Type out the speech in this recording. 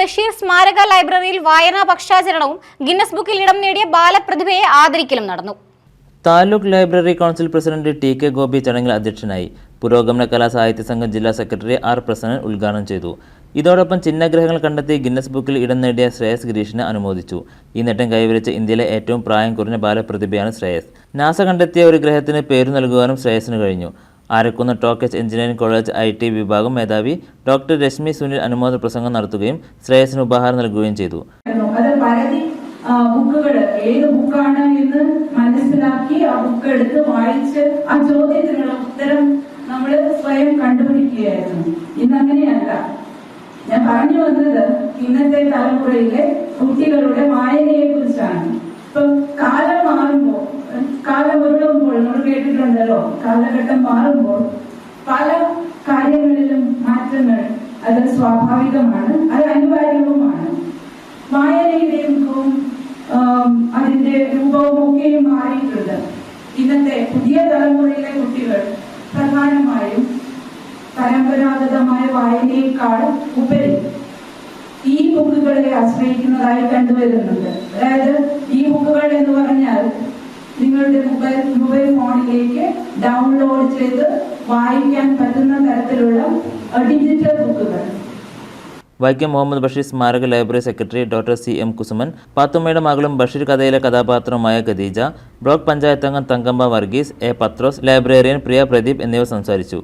ബഷീർ സ്മാരക ലൈബ്രറിയിൽ വായനാ പക്ഷാചരണവും ഗിന്നസ് ബുക്കിൽ ഇടം നേടിയ ബാലപ്രതിഭയെ ആദരിക്കലും നടന്നു. Taluk library council president TK. Gopi ചടങ്ങിൽ അധ്യക്ഷനായി. പുരോഗമന കലാ സാഹിത്യ സംഘം ജില്ലാ സെക്രട്ടറി ആർ. പ്രസന്നൻ ഉദ്ഘാടനം ചെയ്തു. ഇതോടൊപ്പം ചിഹ്നഗ്രഹങ്ങൾ കണ്ടെത്തി ഗിന്നസ് ബുക്കിൽ ഇടം നേടിയ ശ്രേയസ് ഗിരീഷിനെ അനുമോദിച്ചു. ഈ നേട്ടം കൈവരിച്ച ഇന്ത്യയിലെ ഏറ്റവും പ്രായം കുറഞ്ഞ ബാലപ്രതിഭയാണ് ശ്രേയസ്. നാസ കണ്ടെത്തിയ ഒരു ഗ്രഹത്തിന് പേരു നൽകുവാനും ശ്രേയസിന് കഴിഞ്ഞു. ആരക്കുന്ന് ടോക്കച്ച് എഞ്ചിനീയറിംഗ് കോളേജ് IT വിഭാഗം മേധാവി ഡോക്ടർ രശ്മി സുനിൽ അനുമോദന പ്രസംഗം നടത്തുകയും ശ്രേയസിന് ഉപഹാരം നൽകുകയും ചെയ്തു. ബുക്കുകൾ ഏത് ബുക്കാണ് എന്ന് മനസ്സിലാക്കി ആ ബുക്ക് എടുത്ത് വായിച്ച് ആ ചോദ്യത്തിനുള്ള ഉത്തരം നമ്മൾ സ്വയം കണ്ടുപിടിക്കുകയായിരുന്നു. ഇന്നങ്ങനെയല്ല. ഞാൻ പറഞ്ഞു വന്നത് ഇന്നത്തെ തലമുറയിലെ കുട്ടികളുടെ വായനയെ കുറിച്ചാണ്. ഇപ്പൊ കാലം മാറുമ്പോൾ, കാലം ഉരുളുമ്പോൾ, നമ്മൾ കേട്ടിട്ടുണ്ടല്ലോ, കാലഘട്ടം മാറുമ്പോൾ പല കാര്യങ്ങളിലും മാറ്റങ്ങൾ അത് സ്വാഭാവികമാണ്, അത് അനിവാര്യവുമാണ്. വായനയുടെ മുഖവും അതിന്റെ രൂപവും ഒക്കെയും മാറിയിട്ടുണ്ട്. ഇന്നത്തെ പുതിയ തലമുറയിലെ കുട്ടികൾ പ്രധാനമായും പരമ്പരാഗതമായ വായനയേക്കാൾ ഉപരി ഈ ബുക്കുകളെ ആശ്രയിക്കുന്നതായി കണ്ടുവരുന്നുണ്ട്. അതായത് ഈ ബുക്കുകൾ എന്ന് പറഞ്ഞാൽ നിങ്ങളുടെ മൊബൈൽ ഫോണിലേക്ക് ഡൗൺലോഡ് ചെയ്ത് വായിക്കാൻ പറ്റുന്ന തരത്തിലുള്ള ഡിജിറ്റൽ ബുക്കുകൾ. വൈക്കം മുഹമ്മദ് ബഷീർ സ്മാരക library secretary doctor CM Kusuman, പാത്തുമ്മയുടെ മകളും ബഷീർ കഥയിലെ കഥാപാത്രമായ ഖദീജ, ബ്ലോക്ക് പഞ്ചായത്ത് അംഗം തങ്കമ്മ വർഗീസ്, A. പത്രോസ്, ലൈബ്രറിയൻ പ്രിയ പ്രദീപ് എന്നിവർ സംസാരിച്ചു.